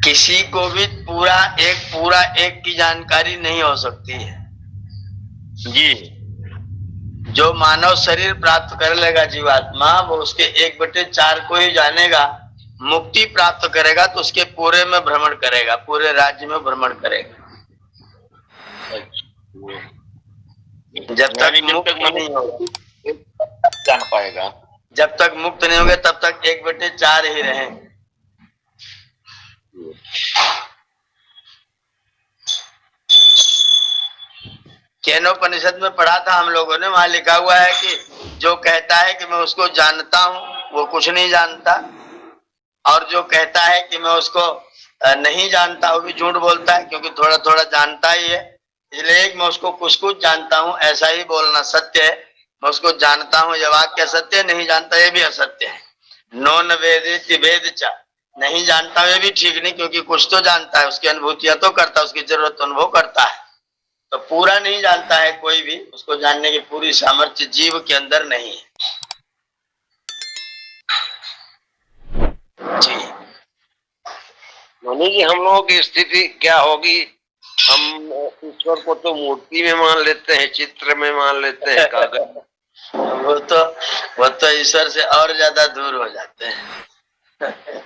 किसी को भी पूरा एक की जानकारी नहीं हो सकती है जी। जो मानव शरीर प्राप्त कर लेगा जीवात्मा, वो उसके 1/4 को ही जानेगा। मुक्ति प्राप्त करेगा तो उसके पूरे में भ्रमण करेगा, पूरे राज्य में भ्रमण करेगा। जब तक मुक्त नहीं होगा जान पाएगा, जब तक मुक्त नहीं होंगे तब तक 1/4 ही रहेंगे। केनोपनिषद में पढ़ा था हम लोगों ने, वहां लिखा हुआ है कि जो कहता है कि मैं उसको जानता हूं वो कुछ नहीं जानता, और जो कहता है कि मैं उसको नहीं जानता वो भी झूठ बोलता है, क्योंकि थोड़ा थोड़ा जानता ही है। इसलिए मैं उसको कुछ कुछ जानता हूं ऐसा ही बोलना सत्य है। मैं उसको जानता हूं, ये वाक्य सत्य है, नहीं जानता ये भी असत्य है। नो न वेदिति भेद चा, नहीं जानता ये भी ठीक नहीं, क्योंकि कुछ तो जानता है, उसकी अनुभूतियां तो करता है, उसकी जरूरत तो अनुभव करता है। तो पूरा नहीं जानता है कोई भी, उसको जानने की पूरी सामर्थ्य जीव के अंदर नहीं है। जी मानी जी, हम लोगों की स्थिति क्या होगी? हम ईश्वर को तो मूर्ति में मान लेते हैं, चित्र में मान लेते हैं, कागज वो तो ईश्वर से और ज्यादा दूर हो जाते हैं।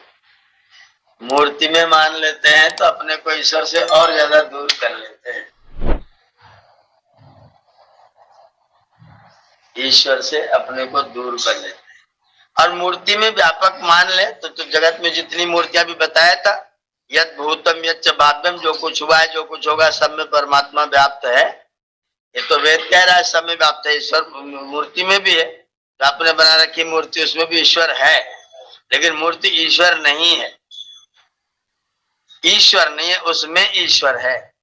मूर्ति में मान लेते हैं तो अपने को ईश्वर से और ज्यादा दूर कर लेते हैं। ईश्वर से अपने को दूर कर लेते हैं। और मूर्ति में व्यापक मान ले तो जगत में जितनी मूर्तियां भी बताया था, यद भूतम यच्च भाव्यम, जो कुछ हुआ है जो कुछ होगा सब में परमात्मा व्याप्त है। ये तो वेद कह रहा है सब में व्याप्त है। ईश्वर मूर्ति में भी है, तो आपने बना रखी मूर्ति उसमें भी ईश्वर है, लेकिन मूर्ति ईश्वर नहीं है। ईश्वर नहीं है, उसमें ईश्वर है।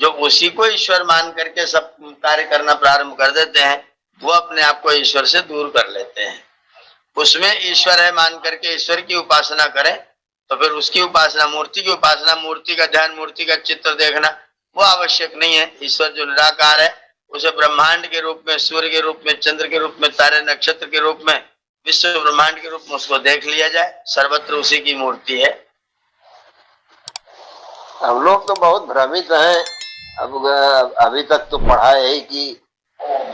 जो उसी को ईश्वर मान करके सब कार्य करना प्रारंभ कर देते हैं, वो अपने आप को ईश्वर से दूर कर लेते हैं। उसमें ईश्वर है मान करके ईश्वर की उपासना करें तो फिर उसकी उपासना, मूर्ति की उपासना, मूर्ति का ध्यान, मूर्ति का चित्र देखना वो आवश्यक नहीं है। ईश्वर जो निराकार है उसे ब्रह्मांड के रूप में, सूर्य के रूप में, चंद्र के रूप में, तारे नक्षत्र के रूप में, विश्व ब्रह्मांड के रूप में उसको देख लिया जाए, सर्वत्र उसी की मूर्ति है। हम लोग तो बहुत भ्रमित हैं। अब अभी तक तो पढ़ा है कि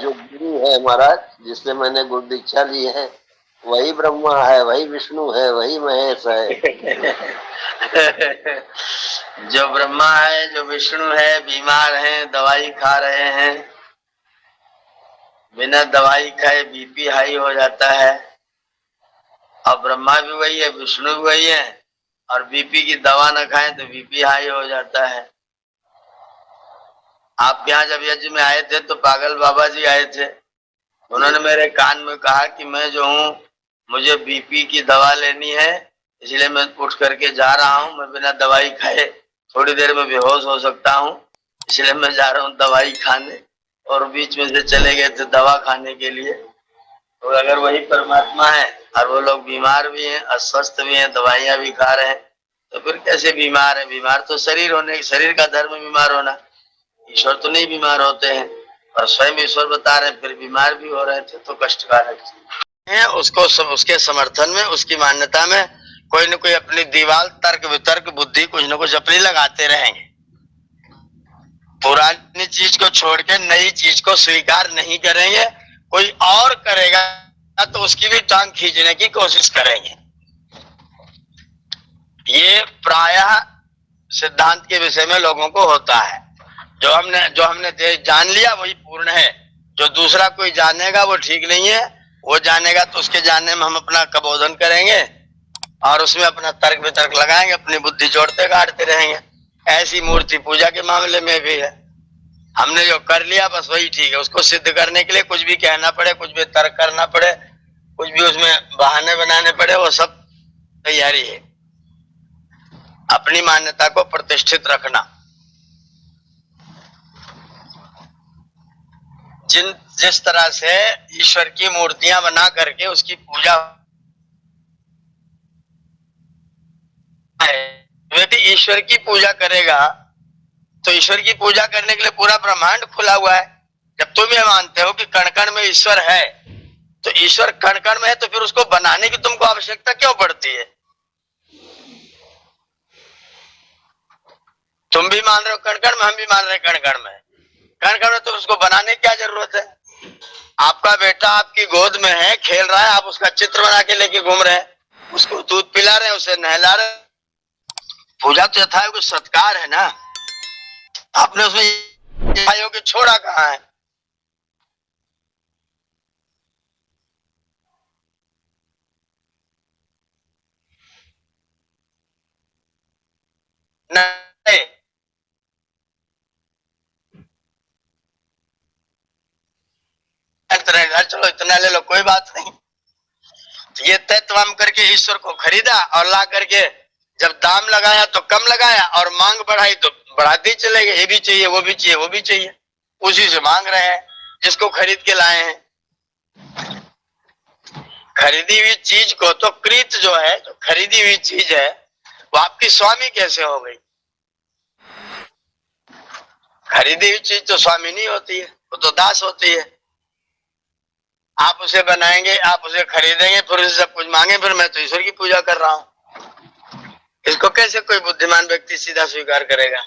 जो गुरु है महाराज, जिससे मैंने गुरु दीक्षा ली है, वही ब्रह्मा है, वही विष्णु है, वही महेश है। जो ब्रह्मा है, जो विष्णु है, बीमार हैं, दवाई खा रहे हैं, बिना दवाई खाए बीपी हाई हो जाता है। और ब्रह्मा भी वही है, विष्णु भी वही है, और बीपी की दवा न खाएं तो बीपी हाई हो जाता है। आप यहाँ जब यज्ञ में आए थे तो पागल बाबा जी आए थे, उन्होंने मेरे कान में कहा कि मैं जो हूँ, मुझे बीपी की दवा लेनी है, इसलिए मैं उठ करके जा रहा हूँ। मैं बिना दवाई खाए थोड़ी देर में बेहोश हो सकता हूँ, इसलिए मैं जा रहा हूँ दवाई खाने। और बीच में से चले गए थे दवा खाने के लिए। तो अगर वही परमात्मा है और वो लोग बीमार भी हैं, अस्वस्थ भी हैं, दवाइयां भी खा रहे हैं, तो फिर कैसे बीमार है? बीमार तो शरीर होने, शरीर का धर्म बीमार होना, ईश्वर तो नहीं बीमार होते हैं। और स्वयं ईश्वर बता रहे हैं फिर बीमार भी हो रहे थे, तो कष्टकारक है। उसको उसके समर्थन में, उसकी मान्यता में कोई न कोई अपनी दीवार, तर्क वितर्क, बुद्धि कुछ न कुछ अपनी लगाते रहेंगे। पुरानी चीज को छोड़ के नई चीज को स्वीकार नहीं करेंगे। कोई और करेगा तो उसकी भी टांग खींचने की कोशिश करेंगे। ये प्रायः सिद्धांत के विषय में लोगों को होता है। जो हमने जान लिया वही पूर्ण है, जो दूसरा कोई जानेगा वो ठीक नहीं है। वो जानेगा तो उसके जानने में हम अपना कबोधन करेंगे और उसमें अपना तर्क वितर्क लगाएंगे, अपनी बुद्धि जोड़ते गाड़ते रहेंगे। ऐसी मूर्ति पूजा के मामले में भी है। हमने जो कर लिया बस वही ठीक है। उसको सिद्ध करने के लिए कुछ भी कहना पड़े, कुछ भी तर्क करना पड़े, कुछ भी उसमें बहाने बनाने पड़े, वो सब तैयारी है। अपनी मान्यता को प्रतिष्ठित रखना। जिस तरह से ईश्वर की मूर्तियां बना करके उसकी पूजा है, यदि ईश्वर की पूजा करेगा तो ईश्वर की पूजा करने के लिए पूरा ब्रह्मांड खुला हुआ है। जब तुम ये मानते हो कि कण कण में ईश्वर है, तो ईश्वर कण कण में है, तो फिर उसको बनाने की तुमको आवश्यकता क्यों पड़ती है? तुम भी मान रहे हो कण कण में, हम भी मान रहे हैं कण कण में। कण कण में तो उसको बनाने की क्या जरूरत है? आपका बेटा आपकी गोद में है, खेल रहा है, आप उसका चित्र बना के लेके घूम रहे हैं, उसको दूध पिला रहे हैं, उसे नहला रहे हैं। पूजा तो यथायोग्य सत्कार है ना। आपने उसमें यथायोग्य छोड़ा कहाँ है? नहीं, चलो इतना ले लो, कोई बात नहीं। ये तत्वम करके ईश्वर को खरीदा और ला करके जब दाम लगाया तो कम लगाया और मांग बढ़ाई तो बढ़ाते ही चले गए। ये भी चाहिए, वो भी चाहिए, वो भी चाहिए, उसी से मांग रहे हैं जिसको खरीद के लाए हैं। खरीदी हुई चीज को तो कृत जो है, जो खरीदी हुई चीज है, वो आपकी स्वामी कैसे हो गई? खरीदी हुई चीज तो स्वामी नहीं होती है, वो तो दास होती है। आप उसे बनाएंगे, आप उसे खरीदेंगे, फिर उसे सब कुछ मांगे, फिर मैं तो ईश्वर की पूजा कर रहा हूं। इसको कैसे कोई बुद्धिमान व्यक्ति सीधा स्वीकार करेगा?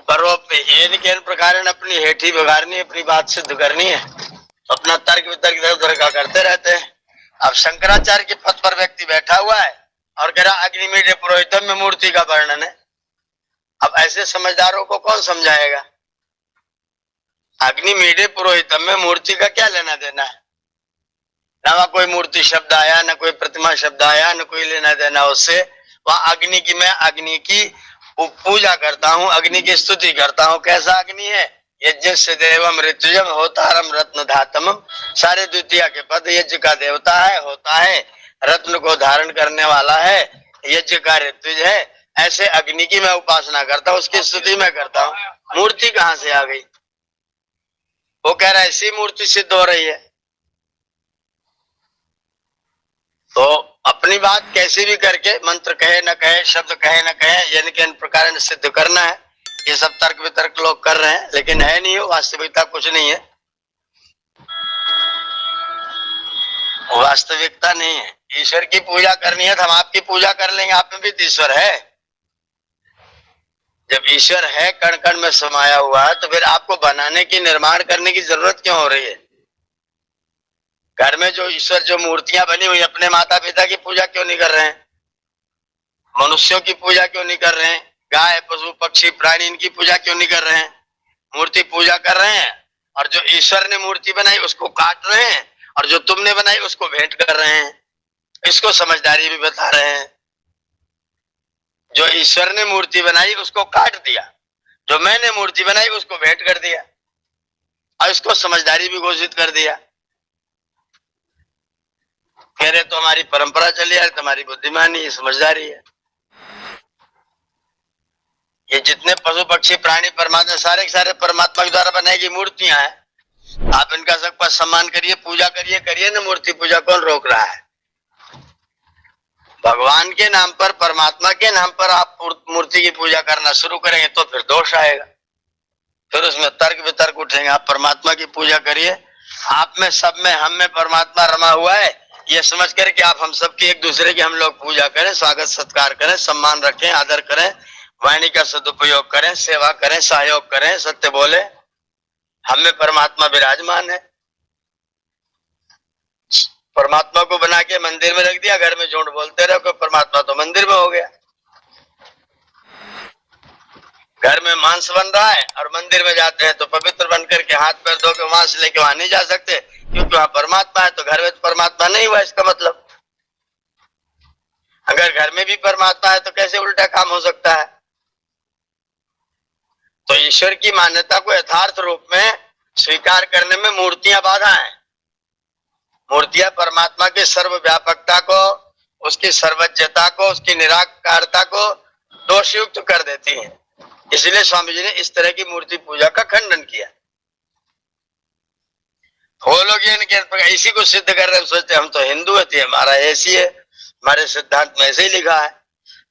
पर वो ये प्रकार अपनी हेठी बिगाड़नी, अपनी बात सिद्ध करनी है, अपना तर्क वितर्क इधर उधर का करते रहते हैं। अब शंकराचार्य के पद पर व्यक्ति बैठा हुआ है और कह रहा अग्निमीड पुरोहितम में मूर्ति का वर्णन है। अब ऐसे समझदारों को कौन समझाएगा? अग्निमीड पुरोहितम में मूर्ति का क्या लेना देना है? ना कोई मूर्ति शब्द आया, न कोई प्रतिमा शब्द आया, न कोई लेना देना उससे। वहां अग्नि की, मैं अग्नि की पूजा करता हूँ, अग्नि की स्तुति करता हूँ। कैसा अग्नि है? यज्ञ से देवम ऋतुजम होतारम रत्न धातम। सारे द्वितीय के पद यज्ञ का देवता है, होता है, रत्न को धारण करने वाला है, यज्ञ का ऋतुज है। ऐसे अग्नि की मैं उपासना करता हूँ, उसकी स्तुति मैं करता हूँ। मूर्ति कहाँ से आ गई? वो कह रहा है ऐसी मूर्ति सिद्ध हो रही है। तो अपनी बात कैसे भी करके, मंत्र कहे न कहे, शब्द कहे न कहे, यानी कि इन प्रकार सिद्ध करना है। ये सब तर्क वितर्क लोग कर रहे हैं, लेकिन है नहीं, हो वास्तविकता कुछ नहीं है, वास्तविकता नहीं है। ईश्वर की पूजा करनी है तो हम आपकी पूजा कर लेंगे, आप में भी तो ईश्वर है। जब ईश्वर है, कण कण में समाया हुआ है, तो फिर आपको बनाने की, निर्माण करने की जरूरत क्यों हो रही है? घर में जो ईश्वर, जो मूर्तियां बनी हुई, अपने माता पिता की पूजा क्यों नहीं कर रहे हैं? मनुष्यों की पूजा क्यों नहीं कर रहे हैं? गाय, पशु, पक्षी, प्राणी, इनकी पूजा क्यों नहीं कर रहे हैं? मूर्ति पूजा कर रहे हैं, और जो ईश्वर ने मूर्ति बनाई उसको काट रहे हैं, और जो तुमने बनाई उसको भेंट कर रहे हैं। इसको समझदारी भी बता रहे हैं। जो ईश्वर ने मूर्ति बनाई उसको काट दिया, जो मैंने मूर्ति बनाई उसको भेंट कर दिया, और इसको समझदारी भी घोषित कर दिया। कह रहे तो हमारी परंपरा चली है, तुम्हारी बुद्धिमानी, समझदारी है। ये जितने पशु पक्षी प्राणी परमात्मा, सारे के सारे परमात्मा के द्वारा बनाई गई मूर्तियां हैं। आप इनका सबका सम्मान करिए, पूजा करिए, करिए ना मूर्ति पूजा, कौन रोक रहा है? भगवान के नाम पर, परमात्मा के नाम पर आप मूर्ति की पूजा करना शुरू करेंगे तो फिर दोष आएगा, फिर उसमें तर्क वितर्क उठेंगे। आप परमात्मा की पूजा करिए, आप में, सब में, हम में परमात्मा रमा हुआ है, ये समझ कर कि आप हम सबकी, एक दूसरे की हम लोग पूजा करें, स्वागत सत्कार करें, सम्मान रखें, आदर करें, वाणी का सदुपयोग करें, सेवा करें, सहयोग करें, सत्य बोले। हम में परमात्मा विराजमान है। परमात्मा को बना के मंदिर में रख दिया, घर में झूठ बोलते रहो कि परमात्मा तो मंदिर में हो गया। घर में मांस बन रहा है और मंदिर में जाते हैं तो पवित्र बन करके हाथ पैर धो के मांस लेके वहां नहीं जा सकते, क्योंकि वहां परमात्मा है। तो घर में तो परमात्मा नहीं हुआ, इसका मतलब। अगर घर में भी परमात्मा है तो कैसे उल्टा काम हो सकता है? तो ईश्वर की मान्यता को यथार्थ रूप में स्वीकार करने में मूर्तियां बाधा है। मूर्तियां परमात्मा की सर्वव्यापकता को, उसकी सर्वज्ञता को, उसकी निराकारता को दोषयुक्त कर देती हैं। इसलिए स्वामी जी ने इस तरह की मूर्ति पूजा का खंडन किया। वो लोग ये इसी को सिद्ध कर रहे हैं, सोचते हम तो हिंदू है, हमारा ऐसी है, हमारे सिद्धांत में ऐसे ही लिखा है।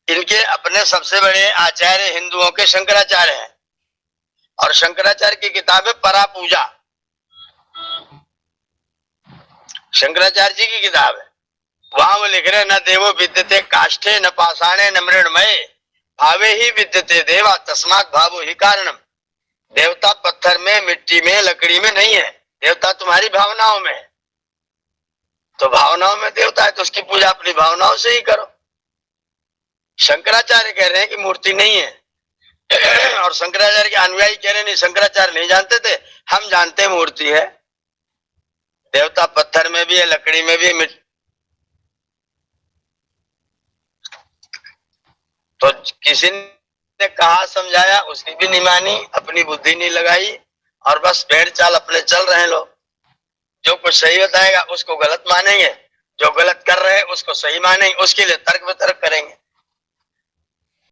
इनके अपने सबसे बड़े आचार्य हिंदुओं के शंकराचार्य हैं, और शंकराचार्य की किताब है परा पूजा, शंकराचार्य जी की किताब है। वहां वो लिख रहे न देवो विद्यते काष्ठे न पाषाणे न मृण्मये भावे ही विद्यते देवा तस्मात् भावो ही कारणम। देवता पत्थर में, मिट्टी में, लकड़ी में नहीं है, देवता तुम्हारी भावनाओं में है। तो भावनाओं में देवता है तो उसकी पूजा अपनी भावनाओं से ही करो। शंकराचार्य कह रहे हैं कि मूर्ति नहीं है और शंकराचार्य के अनुयायी कह रहे हैं नहीं, शंकराचार्य नहीं जानते थे, हम जानते हैं मूर्ति है। देवता पत्थर में भी है, लकड़ी में भी है, तो किसी ने कहा समझाया उसकी भी नहीं मानी, अपनी बुद्धि नहीं लगाई और बस भेड़ चाल अपने चल रहे हैं लोग। जो कुछ सही बताएगा उसको गलत मानेंगे, जो गलत कर रहे हैं उसको सही मानेंगे, उसके लिए तर्क वितर्क करेंगे।